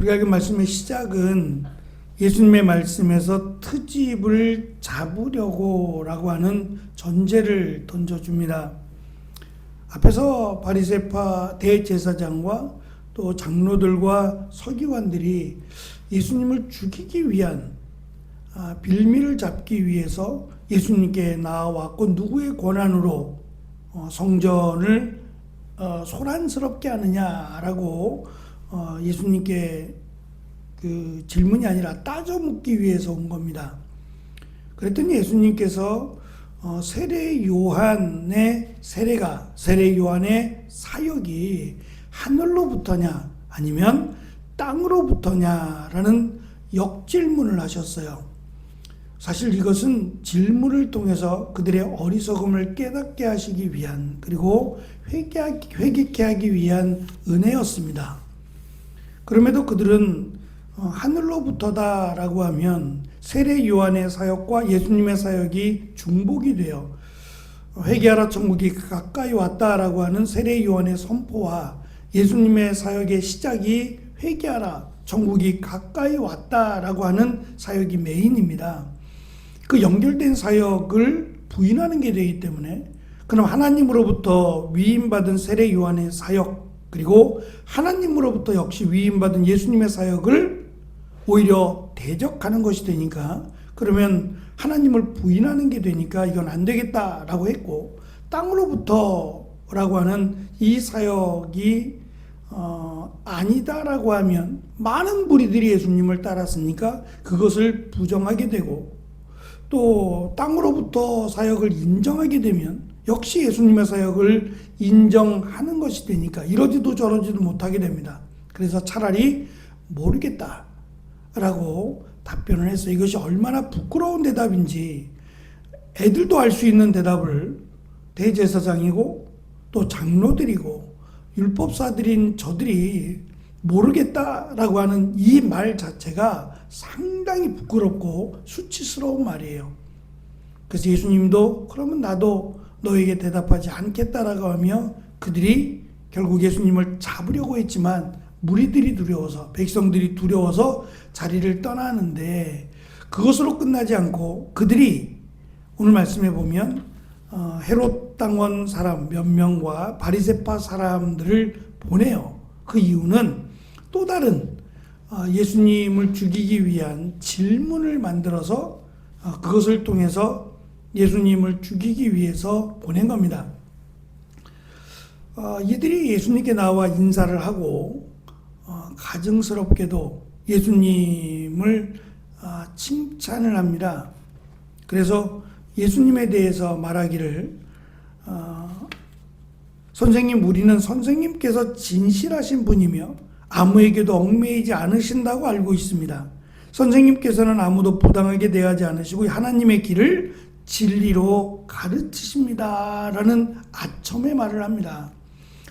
우리가 그 말씀의 시작은 예수님의 말씀에서 트집을 잡으려고 라고 하는 전제를 던져줍니다. 앞에서 바리새파 대제사장과 또 장로들과 서기관들이 예수님을 죽이기 위한 빌미를 잡기 위해서 예수님께 나와왔고, 누구의 권한으로 성전을 소란스럽게 하느냐라고 예수님께 그 질문이 아니라 따져 묻기 위해서 온 겁니다. 그랬더니 예수님께서 세례 요한의 사역이 하늘로부터냐 아니면 땅으로부터냐라는 역질문을 하셨어요. 사실 이것은 질문을 통해서 그들의 어리석음을 깨닫게 하시기 위한, 그리고 회개케 하기 위한 은혜였습니다. 그럼에도 그들은 하늘로부터다라고 하면 세례 요한의 사역과 예수님의 사역이 중복이 돼요. 회개하라 천국이 가까이 왔다라고 하는 세례 요한의 선포와 예수님의 사역의 시작이 회개하라 천국이 가까이 왔다라고 하는 사역이 메인입니다. 그 연결된 사역을 부인하는 게 되기 때문에, 그럼 하나님으로부터 위임받은 세례 요한의 사역, 그리고 하나님으로부터 역시 위임받은 예수님의 사역을 오히려 대적하는 것이 되니까, 그러면 하나님을 부인하는 게 되니까 이건 안 되겠다라고 했고, 땅으로부터라고 하는 이 사역이 아니다라고 하면 많은 무리들이 예수님을 따랐으니까 그것을 부정하게 되고, 또 땅으로부터 사역을 인정하게 되면 역시 예수님의 사역을 인정하는 것이 되니까 이러지도 저러지도 못하게 됩니다. 그래서 차라리 모르겠다라고 답변을 했어요. 이것이 얼마나 부끄러운 대답인지, 애들도 알 수 있는 대답을 대제사장이고 또 장로들이고 율법사들인 저들이 모르겠다라고 하는 이 말 자체가 상당히 부끄럽고 수치스러운 말이에요. 그래서 예수님도 그러면 나도 너에게 대답하지 않겠다라고 하며 그들이 결국 예수님을 잡으려고 했지만 무리들이 두려워서, 백성들이 두려워서 자리를 떠나는데, 그것으로 끝나지 않고 그들이 오늘 말씀해 보면 헤롯 당원 사람 몇 명과 바리새파 사람들을 보내요. 그 이유는 또 다른 예수님을 죽이기 위한 질문을 만들어서 그것을 통해서 예수님을 죽이기 위해서 보낸 겁니다. 이들이 예수님께 나와 인사를 하고 가증스럽게도 예수님을 칭찬을 합니다. 그래서 예수님에 대해서 말하기를 선생님, 우리는 선생님께서 진실하신 분이며 아무에게도 얽매이지 않으신다고 알고 있습니다. 선생님께서는 아무도 부당하게 대하지 않으시고 하나님의 길을 진리로 가르치십니다 라는 아첨의 말을 합니다.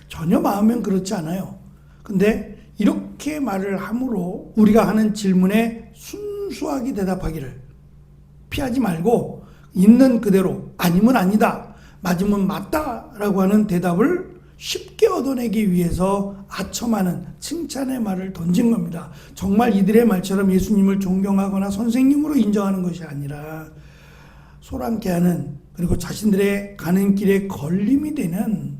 전혀 마음은 그렇지 않아요. 근데 이렇게 말을 함으로 우리가 하는 질문에 순수하게 대답하기를 피하지 말고 있는 그대로 아니면 아니다, 맞으면 맞다 라고 하는 대답을 쉽게 얻어내기 위해서 아첨하는 칭찬의 말을 던진 겁니다. 정말 이들의 말처럼 예수님을 존경하거나 선생님으로 인정하는 것이 아니라 소란케 하는, 그리고 자신들의 가는 길에 걸림이 되는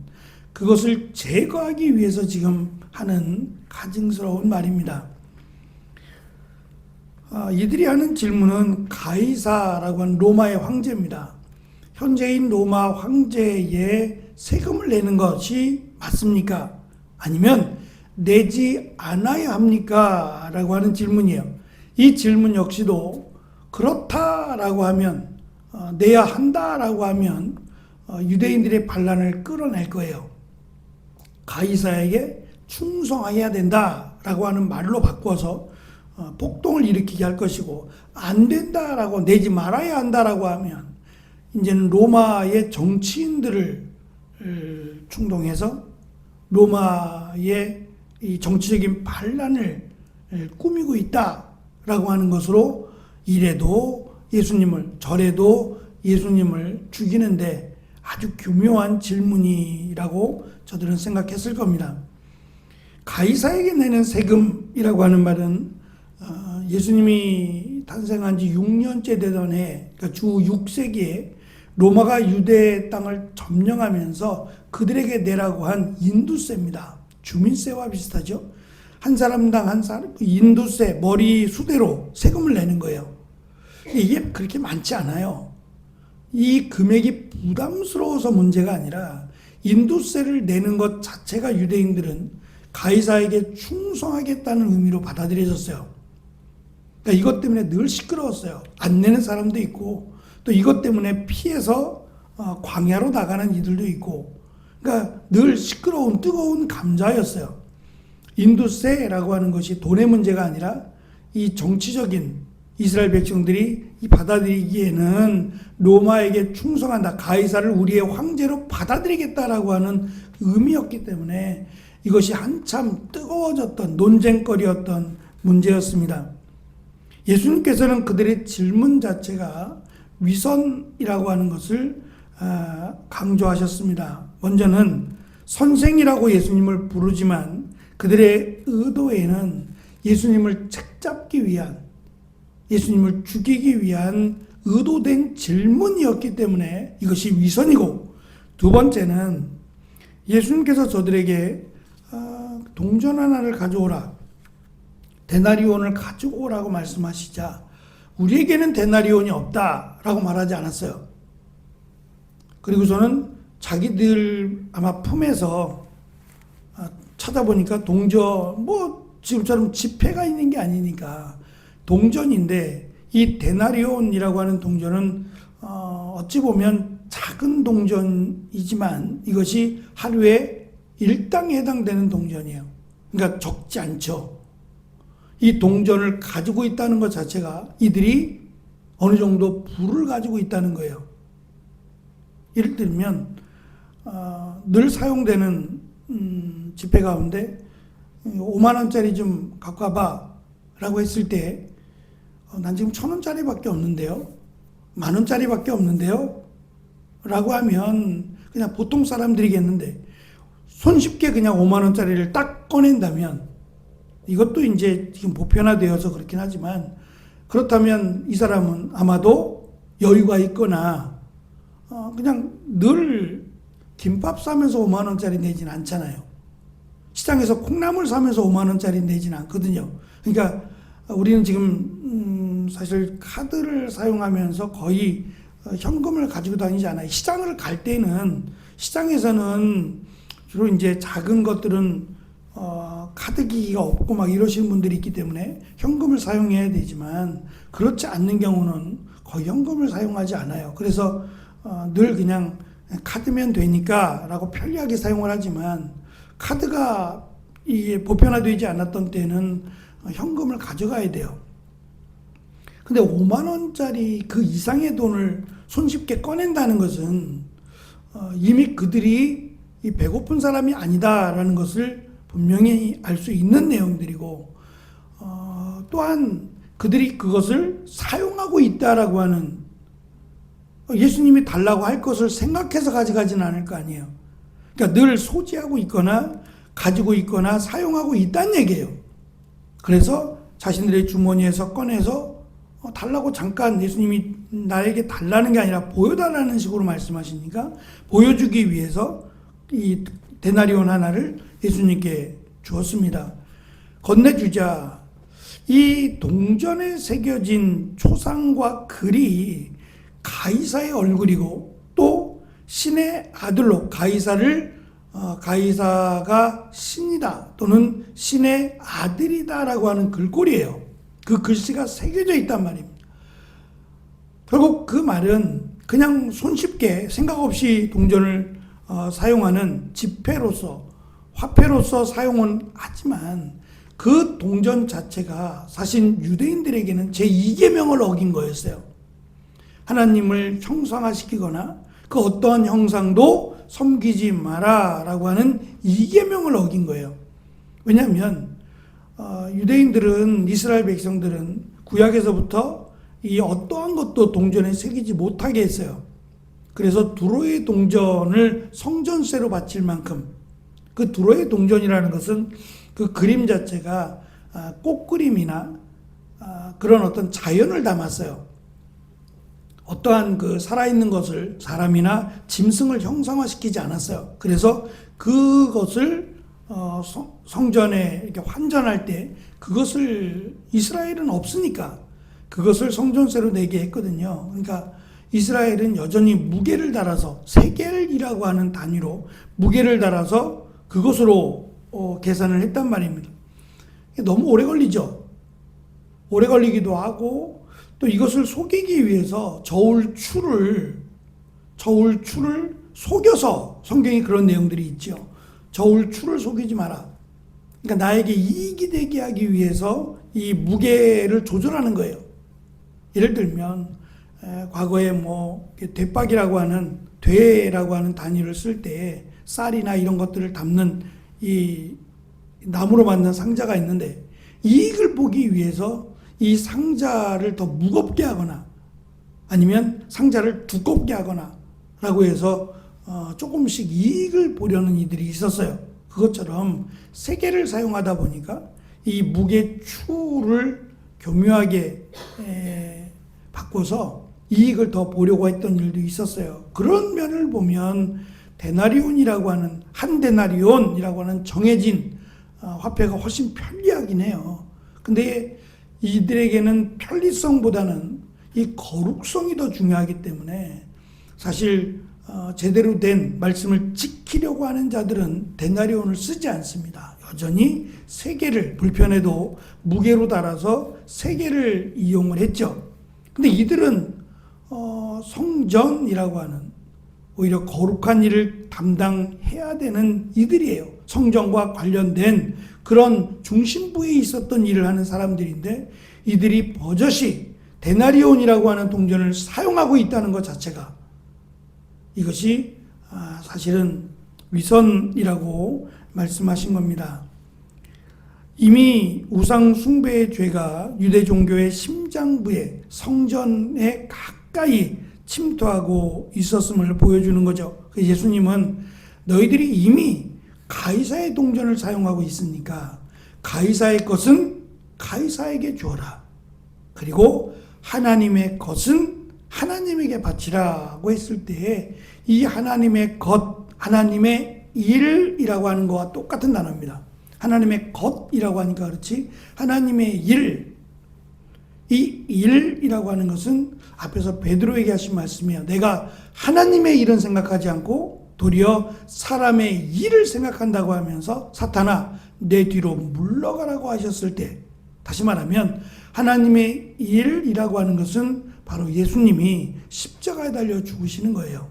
그것을 제거하기 위해서 지금 하는 가증스러운 말입니다. 이들이 하는 질문은 가이사라고 하는 로마의 황제입니다. 현재인 로마 황제에 세금을 내는 것이 맞습니까? 아니면 내지 않아야 합니까? 라고 하는 질문이에요. 이 질문 역시도 그렇다라고 하면, 내야 한다라고 하면 유대인들의 반란을 끌어낼 거예요. 가이사에게 충성해야 된다라고 하는 말로 바꿔서 폭동을 일으키게 할 것이고, 안 된다라고, 내지 말아야 한다라고 하면 이제는 로마의 정치인들을 충동해서 로마의 이 정치적인 반란을 꾸미고 있다라고 하는 것으로 이래도 예수님을, 저래도 예수님을 죽이는데 아주 교묘한 질문이라고 저들은 생각했을 겁니다. 가이사에게 내는 세금이라고 하는 말은 예수님이 탄생한 지 6년째 되던 해, 그러니까 주 6세기에 로마가 유대 땅을 점령하면서 그들에게 내라고 한 인두세입니다. 주민세와 비슷하죠. 한 사람당 한 사람 인두세, 머리 수대로 세금을 내는 거예요. 이게 그렇게 많지 않아요. 이 금액이 부담스러워서 문제가 아니라 인두세를 내는 것 자체가 유대인들은 가이사에게 충성하겠다는 의미로 받아들여졌어요. 그러니까 이것 때문에 늘 시끄러웠어요. 안 내는 사람도 있고 또 이것 때문에 피해서 광야로 나가는 이들도 있고, 그러니까 늘 시끄러운 뜨거운 감자였어요. 인두세라고 하는 것이 돈의 문제가 아니라 이 정치적인 이스라엘 백성들이 받아들이기에는 로마에게 충성한다, 가이사를 우리의 황제로 받아들이겠다라고 하는 의미였기 때문에 이것이 한참 뜨거워졌던 논쟁거리였던 문제였습니다. 예수님께서는 그들의 질문 자체가 위선이라고 하는 것을 강조하셨습니다. 먼저는 선생이라고 예수님을 부르지만 그들의 의도에는 예수님을 책잡기 위한, 예수님을 죽이기 위한 의도된 질문이었기 때문에 이것이 위선이고, 두 번째는 예수님께서 저들에게 동전 하나를 가져오라, 데나리온을 가지고 오라고 말씀하시자 우리에게는 데나리온이 없다라고 말하지 않았어요. 그리고서는 자기들 아마 품에서 찾아보니까 동전, 지금처럼 지폐가 있는 게 아니니까 동전인데, 이 데나리온이라고 하는 동전은 어찌 보면 작은 동전이지만 이것이 하루에 일당에 해당되는 동전이에요. 그러니까 적지 않죠. 이 동전을 가지고 있다는 것 자체가 이들이 어느 정도 부를 가지고 있다는 거예요. 예를 들면 늘 사용되는 지폐 가운데 5만 원짜리 좀 갖고 와봐 라고 했을 때 난 지금 1,000원짜리밖에 없는데요, 10,000원짜리밖에 없는데요 라고 하면 그냥 보통 사람들이겠는데, 손쉽게 그냥 5만 원짜리를 딱 꺼낸다면, 이것도 이제 지금 보편화되어서 그렇긴 하지만, 그렇다면 이 사람은 아마도 여유가 있거나 그냥 늘 김밥 사면서 5만 원짜리 내진 않잖아요. 시장에서 콩나물 사면서 5만 원짜리 내진 않거든요. 그러니까 우리는 지금 사실 카드를 사용하면서 거의 현금을 가지고 다니지 않아요. 시장을 갈 때는, 시장에서는 주로 이제 작은 것들은 카드 기기가 없고 막 이러시는 분들이 있기 때문에 현금을 사용해야 되지만, 그렇지 않는 경우는 거의 현금을 사용하지 않아요. 그래서 늘 그냥 카드면 되니까 라고 편리하게 사용을 하지만, 카드가 이게 보편화되지 않았던 때는 현금을 가져가야 돼요. 근데 5만 원짜리 그 이상의 돈을 손쉽게 꺼낸다는 것은 이미 그들이 이 배고픈 사람이 아니다라는 것을 분명히 알 수 있는 내용들이고, 또한 그들이 그것을 사용하고 있다라고 하는, 예수님이 달라고 할 것을 생각해서 가져가지는 않을 거 아니에요. 그러니까 늘 소지하고 있거나 가지고 있거나 사용하고 있다는 얘기예요. 그래서 자신들의 주머니에서 꺼내서 달라고, 잠깐 예수님이 나에게 달라는 게 아니라 보여달라는 식으로 말씀하시니까 보여주기 위해서 이 데나리온 하나를 예수님께 주었습니다. 건네주자 이 동전에 새겨진 초상과 글이 가이사의 얼굴이고 또 신의 아들로 가이사가 신이다 또는 신의 아들이다라고 하는 글꼴이에요. 그 글씨가 새겨져 있단 말입니다. 결국 그 말은 그냥 손쉽게 생각 없이 동전을 사용하는 지폐로서, 화폐로서 사용은 하지만 그 동전 자체가 사실 유대인들에게는 제2계명을 어긴 거였어요. 하나님을 형상화시키거나 그 어떠한 형상도 섬기지 마라 라고 하는 2계명을 어긴 거예요. 왜냐하면 유대인들은, 이스라엘 백성들은 구약에서부터 이 어떠한 것도 동전에 새기지 못하게 했어요. 그래서 두로의 동전을 성전세로 바칠 만큼, 그 두로의 동전이라는 것은 그 그림 자체가 꽃그림이나 그런 어떤 자연을 담았어요. 어떠한 그 살아있는 것을 사람이나 짐승을 형상화시키지 않았어요. 그래서 그것을 성전에 이렇게 환전할 때 그것을 이스라엘은 없으니까 그것을 성전세로 내게 했거든요. 그러니까 이스라엘은 여전히 무게를 달아서 세겔이라고 하는 단위로 무게를 달아서 그것으로 계산을 했단 말입니다. 너무 오래 걸리죠. 오래 걸리기도 하고 또 이것을 속이기 위해서 저울추를 속여서 성경에 그런 내용들이 있죠. 저울추를 속이지 마라. 그러니까 나에게 이익이 되게 하기 위해서 이 무게를 조절하는 거예요. 예를 들면 과거에 대박이라고 하는 되라고 하는 단위를 쓸 때 쌀이나 이런 것들을 담는 이 나무로 만든 상자가 있는데 이익을 보기 위해서 이 상자를 더 무겁게 하거나 아니면 상자를 두껍게 하거나 라고 해서 조금씩 이익을 보려는 이들이 있었어요. 그것처럼 세겔을 사용하다 보니까 이 무게추를 교묘하게 바꿔서 이익을 더 보려고 했던 일도 있었어요. 그런 면을 보면 데나리온이라고 하는 한 데나리온이라고 하는 정해진 화폐가 훨씬 편리하긴 해요. 근데 이들에게는 편리성보다는 이 거룩성이 더 중요하기 때문에 사실 제대로 된 말씀을 지키려고 하는 자들은 데나리온을 쓰지 않습니다. 여전히 세겔을 불편해도 무게로 달아서 세겔을 이용을 했죠. 근데 이들은 성전이라고 하는 오히려 거룩한 일을 담당해야 되는 이들이에요. 성전과 관련된 그런 중심부에 있었던 일을 하는 사람들인데 이들이 버젓이 데나리온이라고 하는 동전을 사용하고 있다는 것 자체가 이것이 사실은 위선이라고 말씀하신 겁니다. 이미 우상 숭배의 죄가 유대 종교의 심장부에 성전에 가까이 침투하고 있었음을 보여주는 거죠. 예수님은 너희들이 이미 가이사의 동전을 사용하고 있으니까 가이사의 것은 가이사에게 주어라. 그리고 하나님의 것은 하나님에게 바치라고 했을 때 이 하나님의 것, 하나님의 일이라고 하는 것과 똑같은 단어입니다. 하나님의 것이라고 하니까 그렇지 하나님의 일, 이 일이라고 하는 것은 앞에서 베드로에게 하신 말씀이에요. 내가 하나님의 일은 생각하지 않고 도리어 사람의 일을 생각한다고 하면서 사탄아 내 뒤로 물러가라고 하셨을 때 다시 말하면 하나님의 일이라고 하는 것은 바로 예수님이 십자가에 달려 죽으시는 거예요.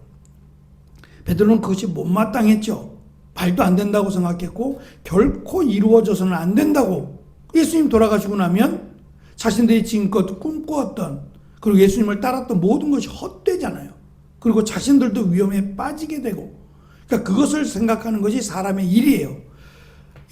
베드로는 그것이 못마땅했죠. 말도 안 된다고 생각했고 결코 이루어져서는 안 된다고. 예수님 돌아가시고 나면 자신들이 지금껏 꿈꾸었던 그리고 예수님을 따랐던 모든 것이 헛되잖아요. 그리고 자신들도 위험에 빠지게 되고 그러니까 그것을 생각하는 것이 사람의 일이에요.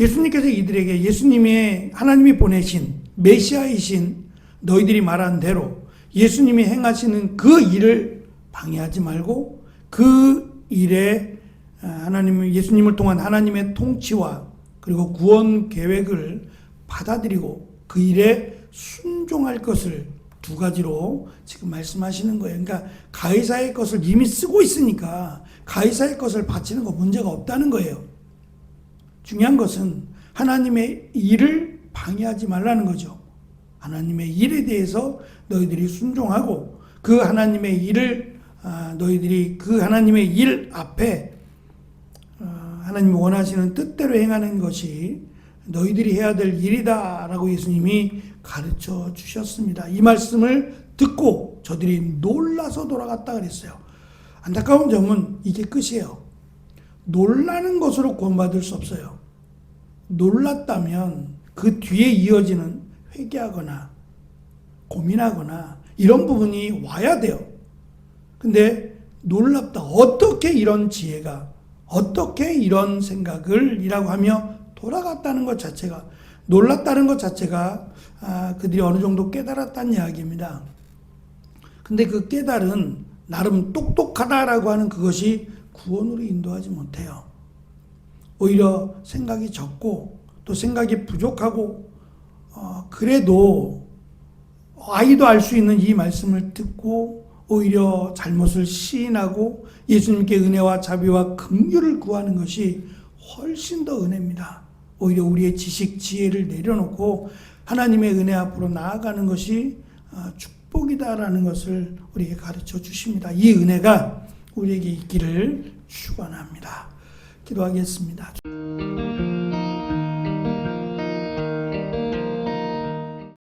예수님께서 이들에게 예수님의 하나님이 보내신 메시아이신 너희들이 말한 대로 예수님이 행하시는 그 일을 방해하지 말고 그 일에 예수님을 통한 하나님의 통치와 그리고 구원 계획을 받아들이고 그 일에 순종할 것을 두 가지로 지금 말씀하시는 거예요. 그러니까 가이사의 것을 이미 쓰고 있으니까 가이사의 것을 바치는 거 문제가 없다는 거예요. 중요한 것은 하나님의 일을 방해하지 말라는 거죠. 하나님의 일에 대해서 너희들이 순종하고 그 하나님의 일을 너희들이 그 하나님의 일 앞에 하나님이 원하시는 뜻대로 행하는 것이 너희들이 해야 될 일이다 라고 예수님이 가르쳐 주셨습니다. 이 말씀을 듣고 저들이 놀라서 돌아갔다 그랬어요. 안타까운 점은 이게 끝이에요. 놀라는 것으로 구원받을 수 없어요. 놀랐다면 그 뒤에 이어지는 회개하거나 고민하거나 이런 부분이 와야 돼요. 근데 놀랍다. 어떻게 이런 지혜가 어떻게 이런 생각을 이라고 하며 돌아갔다는 것 자체가 놀랐다는 것 자체가 그들이 어느 정도 깨달았다는 이야기입니다. 근데 그 깨달은 나름 똑똑하다라고 하는 그것이 구원으로 인도하지 못해요. 오히려 생각이 적고 또 생각이 부족하고 그래도 아이도 알 수 있는 이 말씀을 듣고 오히려 잘못을 시인하고 예수님께 은혜와 자비와 긍휼을 구하는 것이 훨씬 더 은혜입니다. 오히려 우리의 지식, 지혜를 내려놓고 하나님의 은혜 앞으로 나아가는 것이 축복이다라는 것을 우리에게 가르쳐 주십니다. 이 은혜가 우리에게 있기를 축원합니다. 기도하겠습니다.